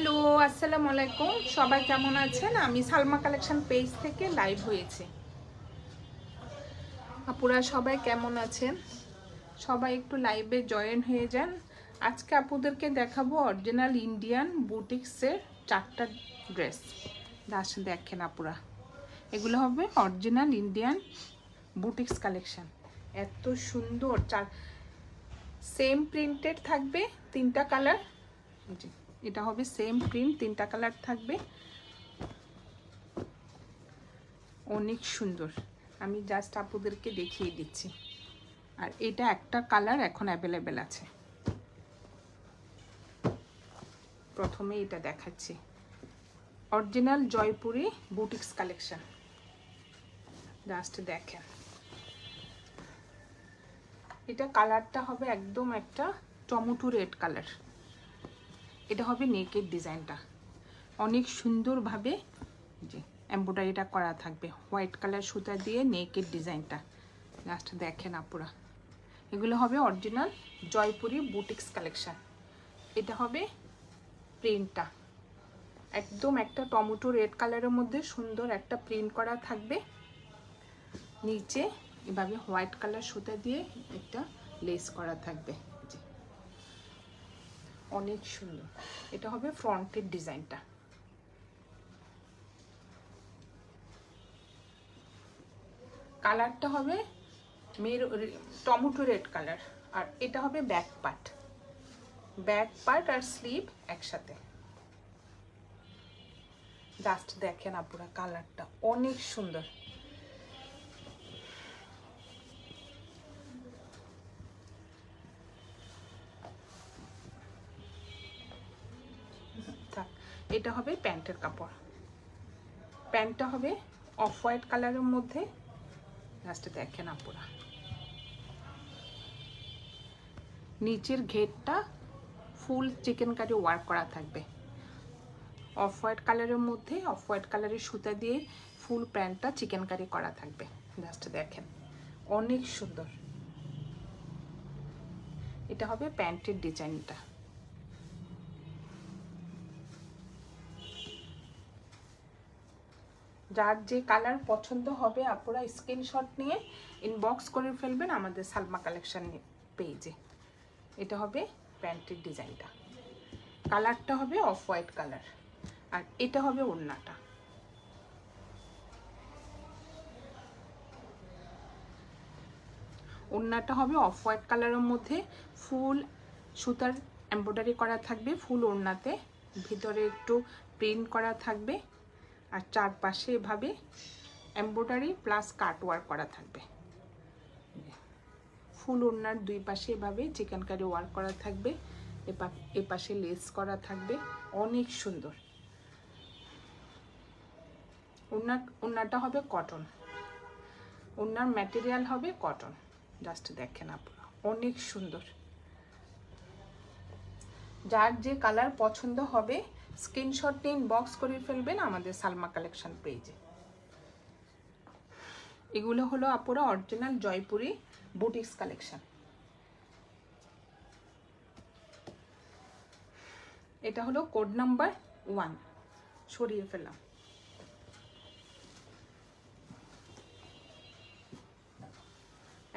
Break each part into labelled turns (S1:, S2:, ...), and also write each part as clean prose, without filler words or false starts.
S1: Hello, আসসালামু আলাইকুম। সবাই কেমন আছেন? আমি সালমা কালেকশন পেজ থেকে লাইভ হয়েছে। আপুরা সবাই কেমন আছেন? সবাই একটু লাইভে জয়েন হয়ে যান। আজকে আপুদেরকে দেখাবো অরিজিনাল ইন্ডিয়ান বুটিক্সের 4টা ড্রেস। দেখেন আপুরা, এগুলো হবে অরিজিনাল ইন্ডিয়ান বুটিক্স কালেকশন। এত সুন্দর, সেম প্রিন্টেড থাকবে, 3টা কালার। এটা হবে সেম প্রিন্ট, 3টা কালার থাকবে, অনেক সুন্দর। আমি জাস্ট আপুদেরকে দেখিয়ে দিচ্ছি। আর এটা একটা কালার এখন অ্যাভেলেবেল আছে। প্রথমে এটা দেখাচ্ছি, original Jaipuri boutiques collection. Just দেখেন, এটা কালারটা হবে একদম একটা টমেটো রেড কালার। এটা হবে নেকের ডিজাইনটা, অনেক সুন্দরভাবে যে এমব্রয়ডারিটা করা থাকবে, হোয়াইট কালার সুতা দিয়ে নেকের ডিজাইনটা। জাস্ট দেখেন আপুরা, এগুলো হবে অরিজিনাল জয়পুরি বুটিক্স কালেকশন। এটা হবে প্রিন্টটা একদম একটা টমেটো রেড কালারের মধ্যে সুন্দর একটা প্রিন্ট করা থাকবে। নিচে এভাবে হোয়াইট কালার সুতা দিয়ে একটা লেস করা থাকবে, অনেক সুন্দর। এটা হবে ফ্রন্টের ডিজাইনটা। কালারটা হবে টমেটো রেড কালার। আর এটা হবে ব্যাক পার্ট আর স্লিভ একসাথে। জাস্ট দেখেন আপুরা, কালারটা অনেক সুন্দর। এটা হবে প্যান্টের কাপড়। প্যান্টটা হবে অফ হোয়াইট কালারের মধ্যে। জাস্ট দেখেন আপুরা, নিচের ঘেরটা ফুল চিকেন কারি ওয়ার্ক করা থাকবে। অফ হোয়াইট কালারের মধ্যে অফ হোয়াইট কালারের সুতা দিয়ে ফুল প্যান্টটা চিকেন কারি করা থাকবে। জাস্ট দেখেন, অনেক সুন্দর। এটা হবে প্যান্টের ডিজাইনটা। যার যে কালার পছন্দ হবে আপনারা স্ক্রিনশট নিয়ে ইনবক্স করে ফেলবেন আমাদের সালমা কালেকশন পেজে। এটা হবে প্যান্টের ডিজাইনটা, কালারটা হবে অফ হোয়াইট কালার। আর এটা হবে ওড়নাটা। ওড়নাটা হবে অফ হোয়াইট কালারের মধ্যে ফুল সুতার এমব্রয়ডারি করা থাকবে ফুল ওড়নাতে, ভিতরে একটু প্রিন্ট করা থাকবে। আর চারপাশে এভাবে এমব্রয়ডারি প্লাস কাট ওয়ার্ক করা থাকবে। ফুল ওড়নার দুই পাশে এভাবে চিকেন কারি ওয়ার্ক করা থাকবে, এ পাশে লেস করা থাকবে, অনেক সুন্দর। ওড়নাটা হবে কটন, ওড়নার ম্যাটেরিয়াল হবে কটন। জাস্ট দেখেন আপনারা, অনেক সুন্দর। যার যে কালার পছন্দ হবে স্ক্রিনশট নিয়ে ইনবক্স করে ফেলবেন আমাদের সালমা কালেকশন পেজে। এগুলো হলো আপুরা অরিজিনাল জয়পুরি বুটিক্স কালেকশন। এটা হলো কোড নাম্বার 1, সরিয়ে ফেলাম।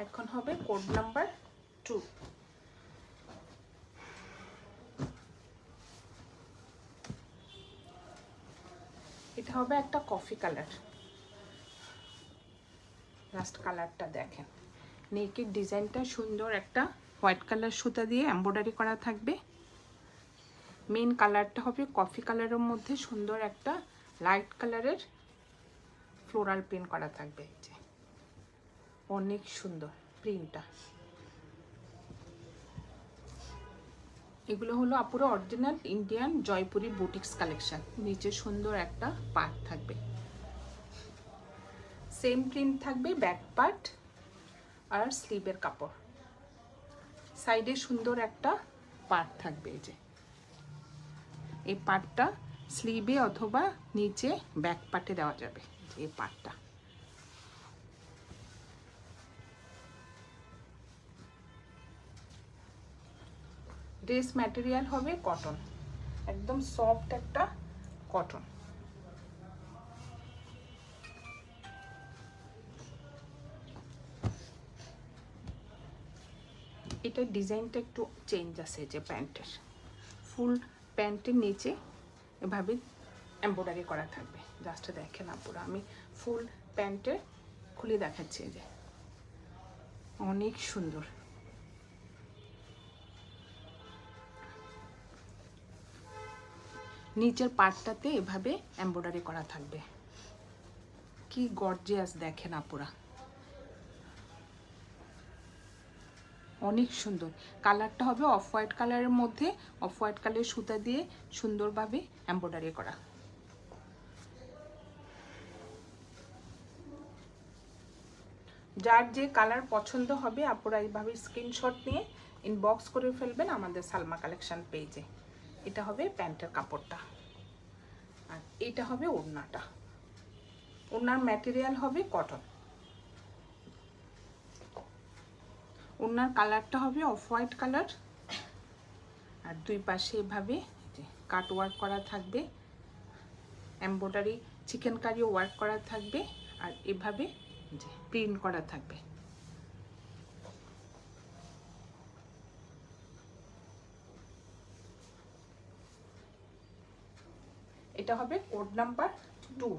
S1: এখন হবে কোড নাম্বার 2। এটা হবে একটা কফি কালার। লাস্ট কালারটা দেখেন, নেকের ডিজাইনটা সুন্দর একটা হোয়াইট কালার সুতা দিয়ে এমব্রয়ডারি করা থাকবে। মেন কালারটা হবে কফি কালারের মধ্যে সুন্দর একটা লাইট কালারের ফ্লোরাল প্রিন্ট করা থাকবে। অনেক সুন্দর প্রিন্টটা। এগুলো হলো আপুরো original Indian Jaipuri boutiques collection. নিচে সুন্দর একটা পার্ট থাকবে, সেম প্রিন্ট থাকবে ব্যাক পার্ট আর স্লিভের কাপড়। সাইডে সুন্দর একটা পার্ট থাকবে। এই পার্টটা স্লিভে অথবা নিচে ব্যাক পার্টে দেওয়া যাবে। এই পার্টটা ড্রেস ম্যাটেরিয়াল হবে কটন। একদম সফট একটা কটন। এটা ডিজাইনটা একটু চেঞ্জ আছে, যে প্যান্টের ফুল প্যান্টের নিচে এভাবে এমব্রয়ডারি করা থাকবে। জাস্ট দেখেন আপুরা, আমি ফুল প্যান্টের খুলে দেখাচ্ছি, যে অনেক সুন্দর। নিচের পার্টটাতে এভাবে এমব্রয়ডারি করা থাকবে। কি গর্জিয়াস দেখেন আপুরা, অনেক সুন্দর। কালারটা হবে অফ হোয়াইট কালারের মধ্যে অফ হোয়াইট কালারের সুতা দিয়ে সুন্দরভাবে এমব্রয়ডারি করা। যার যে কালার পছন্দ হবে আপুরা এইভাবে স্ক্রিনশট নিয়ে ইনবক্স করে ফেলবেন আমাদের সালমা কালেকশন পেজে। এটা হবে প্যান্টের কাপড়টা, আর এটা হবে ওড়নাটা। ওড়নার ম্যাটেরিয়াল হবে কটন। ওড়নার কালারটা হবে অফ হোয়াইট কালার, আর দুই পাশে এভাবে কাট ওয়ার্ক করা থাকবে, এমব্রয়ডারি চিকেন কারি ওয়ার্ক করা থাকবে, আর এভাবে যে প্রিন্ট করা থাকবে। এটা হবে কোড নাম্বার 2।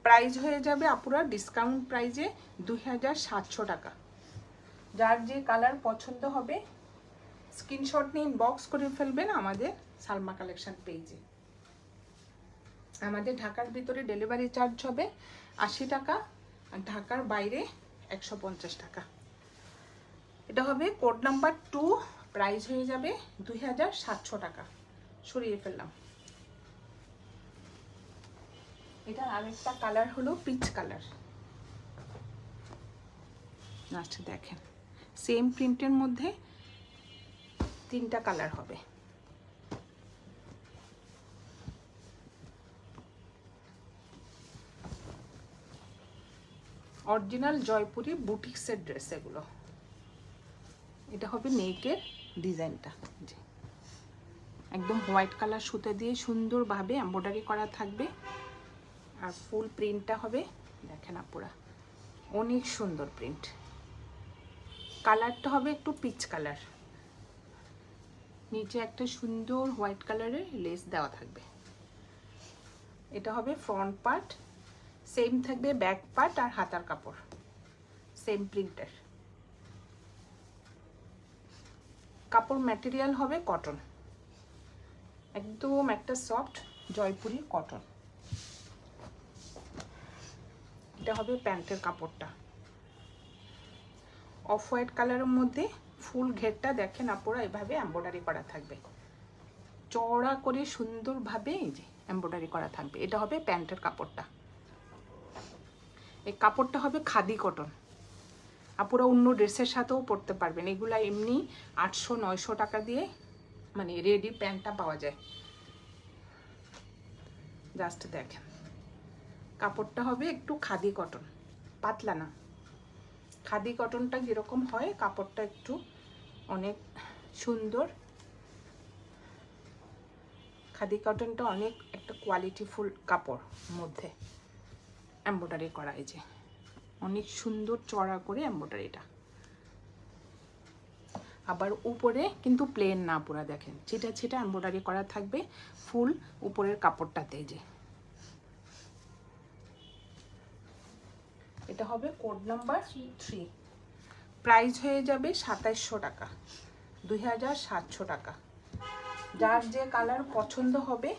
S1: প্রাইস হয়ে যাবে আপুরা ডিসকাউন্ট প্রাইজে 2700 টাকা। যার যে কালার পছন্দ হবে স্ক্রিনশট নিয়ে ইনবক্স করে ফেলবেন আমাদের সালমা কালেকশন পেজে। আমাদের ঢাকার ভিতরে ডেলিভারি চার্জ হবে 80 টাকা, আর ঢাকার বাইরে 150 টাকা। এটা হবে কোড নাম্বার 2, প্রাইস হয়ে যাবে 2700 টাকা। সরিয়ে ফেললাম। এটা আরেকটা কালার হলো পিচ কালার। লাস্টে দেখেন সেম প্রিন্টের মধ্যে 3টা কালার হবে। অরিজিনাল জয়পুরি বুটিক্সের ড্রেস এগুলো। এটা হবে নেকের ডিজাইনটা, জি একদম হোয়াইট কালার সুতা দিয়ে সুন্দরভাবে এমব্রয়ডারি করা থাকবে, আর ফুল প্রিন্টটা হবে দেখেন আপুরা অনেক সুন্দর প্রিন্ট। কালারটা হবে একটু পিচ কালার, নিচে একটা সুন্দর হোয়াইট কালারের লেস দেওয়া থাকবে। এটা হবে ফ্রন্ট পার্ট, সেম থাকবে ব্যাক পার্ট আর হাতার কাপড় সেম প্রিন্টের। কাপড় ম্যাটেরিয়াল হবে কটন, একদম একটা সফট জয়পুরি কটন। এটা হবে প্যান্টের কাপড়টা অফ হোয়াইট কালারের মধ্যে ফুল ঘেরটা দেখেন আপুরা এভাবে এমব্রয়ডারি করা থাকবে, চওড়া করে সুন্দরভাবে এই যে এমব্রয়ডারি করা থাকবে। এটা হবে প্যান্টের কাপড়টা। এই কাপড়টা হবে খাদি কটন, আপুরা অন্য ড্রেসের সাথেও পরতে পারবেন। এগুলা এমনি 800-900 টাকা দিয়ে মানে রেডি প্যান্টটা পাওয়া যায়। জাস্ট দেখেন কাপড়টা হবে একটু খাদি কটন, পাতলা না। খাদি কটনটা যেরকম হয় কাপড়টা একটু অনেক সুন্দর। খাদি কটনটা অনেক একটা কোয়ালিটিফুল কাপড়, মধ্যে এমব্রয়ডারি করা এই যে অনেক সুন্দর চড়া করে এমব্রয়ডারিটা। আবার উপরে কিন্তু প্লেন না, পুরা দেখেন ছিটা ছিটা এমব্রয়ডারি করা থাকবে ফুল উপরের কাপড়টাতে। যে এটা হবে কোড নাম্বার 3, প্রাইস হয়ে যাবে 2700 টাকা, 2700 টাকা। যার যে কালার পছন্দ হবে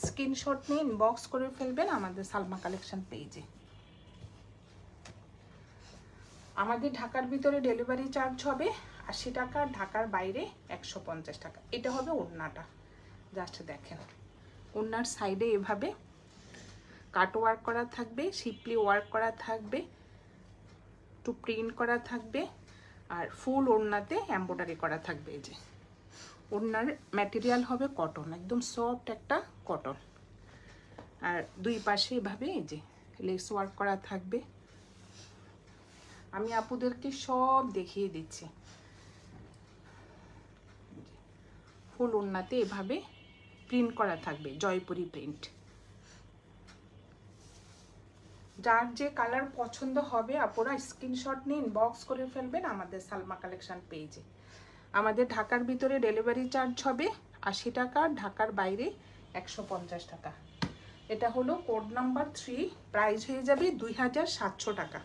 S1: স্ক্রিনশট নিয়ে ইনবক্স করে ফেলবেন আমাদের সালমা কালেকশন পেজে। আমাদের ঢাকার ভিতরে ডেলিভারি চার্জ হবে 80 টাকা, ঢাকার বাইরে 150 টাকা। এটা হবে ওড়নাটা, জাস্ট দেখেন ওড়নার সাইডে এভাবে কাট ওয়ার্ক করা থাকবে, শিপলি ওয়ার্ক করা থাকবে, টু প্রিন্ট করা থাকবে, আর ফুল ওড়নাতে এমব্রয়ডারি করা থাকবে। এই যে ওড়নার ম্যাটেরিয়াল হবে কটন, একদম সফট একটা কটন, আর দুই পাশে এভাবে এই যে লেস ওয়ার্ক করা থাকবে। আমি আপুদেরকে সব দেখিয়ে দিচ্ছি। ফুল ওড়নাতে এভাবে প্রিন্ট করা থাকবে, জয়পুরি প্রিন্ট। যার যে কালার পছন্দ হবে আপনারা স্ক্রিনশট নিয়ে ইনবক্স করে ফেলবেন আমাদের সালমা কালেকশন পেজে। আমাদের ঢাকার ভিতরে ডেলিভারি চার্জ হবে 80 টাকা, ঢাকার বাইরে 150 টাকা। এটা হলো কোড নাম্বার 3, প্রাইস হয়ে যাবে 2700 টাকা।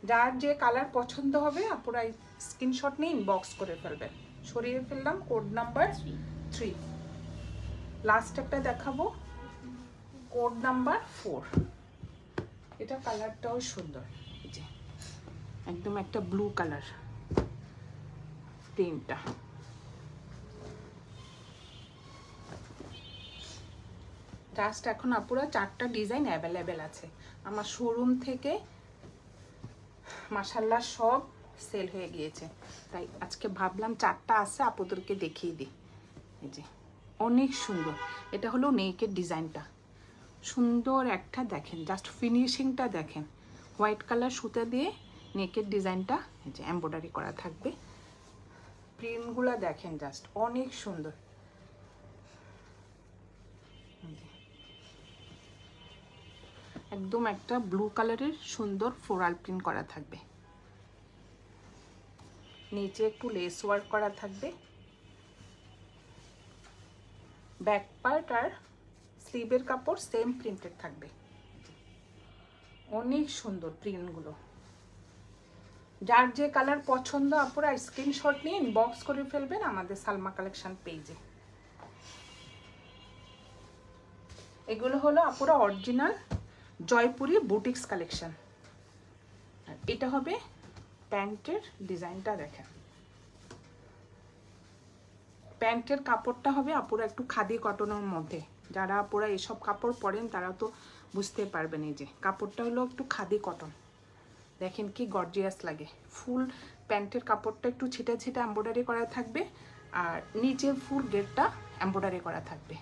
S1: যার যে কালার পছন্দ হবে আপনারা স্ক্রিনশট নিয়ে ইনবক্স করে ফেলবেন। সরিয়ে ফেললাম কোড নাম্বার 3। লাস্ট একটা দেখাবো কোড নাম্বার 4। এটা কালারটাও সুন্দর, এই যে একদম একটা ব্লু কালার প্রিন্টটা। জাস্ট এখন আপুরা 4টা ডিজাইন অ্যাভেলেবেল আছে আমার শোরুম থেকে, মাশাআল্লাহ সব সেল হয়ে গিয়েছে, তাই আজকে ভাবলাম 4টা আছে আপুদেরকে দেখিয়ে দিই। এই যে অনেক সুন্দর, এটা হলো নেকের ডিজাইনটা, সুন্দর একটা দেখেন, জাস্ট ফিনিশিংটা দেখেন, হোয়াইট কালার সুতা দিয়ে নেকের ডিজাইনটা এই যে এমব্রয়ডারি করা থাকবে। প্রিন্টগুলো দেখেন জাস্ট অনেক সুন্দর। একদম একটা ব্লু কালারের সুন্দর ফ্লোরাল প্রিন্ট করা থাকবে, নিচে একটু লেস ওয়ার্ক করা থাকবে। ব্যাক পার্ট আর স্লিভের কাপড় সেম প্রিন্টেড থাকবে, অনেক সুন্দর প্রিন্টগুলো। যার যে কালার পছন্দ আপনারা স্ক্রিনশট নিয়ে ইনবক্স করে ফেলবেন আমাদের সালমা কালেকশন পেজে। এগুলো হলো আপনারা অরিজিনাল জয়পুরি বুটিক্স কালেকশন। এটা হবে প্যান্টের ডিজাইনটা দেখেন, প্যান্টের কাপড়টা হবে আপুরা একটু খাদি কটনের মধ্যে, যারা আপুরা এসব কাপড় পরেন তারা তো বুঝতে পারবেন। এই যে কাপড়টা হলো একটু খাদি কটন, দেখেন কি গর্জিয়াস লাগে। ফুল প্যান্টের কাপড়টা একটু ছিটা ছিটা এমব্রয়ডারি করা থাকবে, আর নিচের ফুল গেটটা এমব্রয়ডারি করা থাকবে।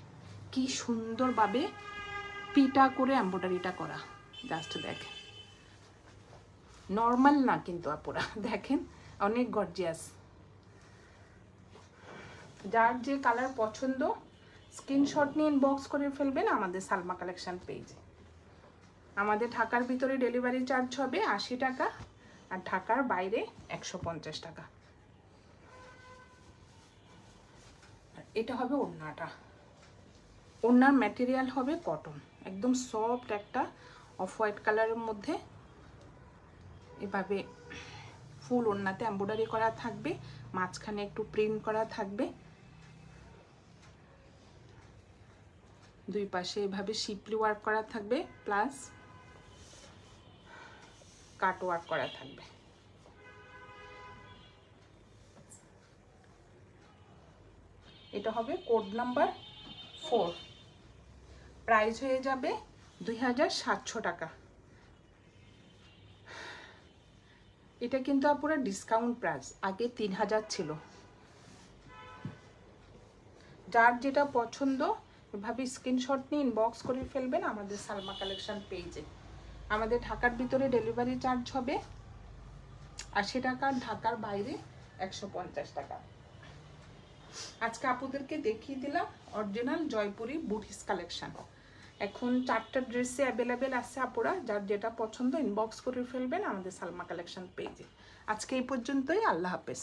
S1: কি সুন্দরভাবে পিটা করে এমব্রয়ডারিটা করা, জাস্ট দেখেন, নর্মাল না কিন্তু আপুরা, দেখেন অনেক গর্জিয়াস। যার যে কালার পছন্দ স্ক্রিনশট নিয়ে ইনবক্স করে ফেলবেন আমাদের সালমা কালেকশন পেজে। আমাদের ঢাকার ভিতরে ডেলিভারি চার্জ হবে 80 টাকা, আর ঢাকার বাইরে 150 টাকা। এটা হবে ওড়নাটা, ওড়নার ম্যাটেরিয়াল হবে কটন, একদম সফট একটা অফ হোয়াইট কালারের মধ্যে এভাবে ফুল ওড়নাতে এমব্রয়ডারি করা থাকবে, মাঝখানে একটু প্রিন্ট করা থাকবে, দুই পাশে এভাবে শিপলি ওয়ার্ক করা থাকবে, প্লাস কাট ওয়ার্ক করা থাকবে। এটা হবে কোড নাম্বার 4, প্রাইস হয়ে যাবে 2700 টাকা। এটা কিন্তু পুরো ডিসকাউন্ট প্রাইস, আগে 3000 ছিল। যার যেটা পছন্দ এভাবে স্ক্রিনশট নিয়ে ইনবক্স করে ফেলবেন আমাদের সালমা কালেকশন পেজে। আমাদের ঢাকার ভিতরে ডেলিভারি চার্জ হবে 80 টাকা, ঢাকার বাইরে 150 টাকা। আজকে আপুদেরকে দেখিয়ে দিলাম অরিজিনাল জয়পুরি বুটিক্স কালেকশন। এখন 4টা ড্রেসে অ্যাভেলেবেল আছে আপুরা, যার যেটা পছন্দ ইনবক্স করে ফেলবেন আমাদের সালমা কালেকশন পেজে। আজকে এই পর্যন্তই, আল্লাহ হাফেজ।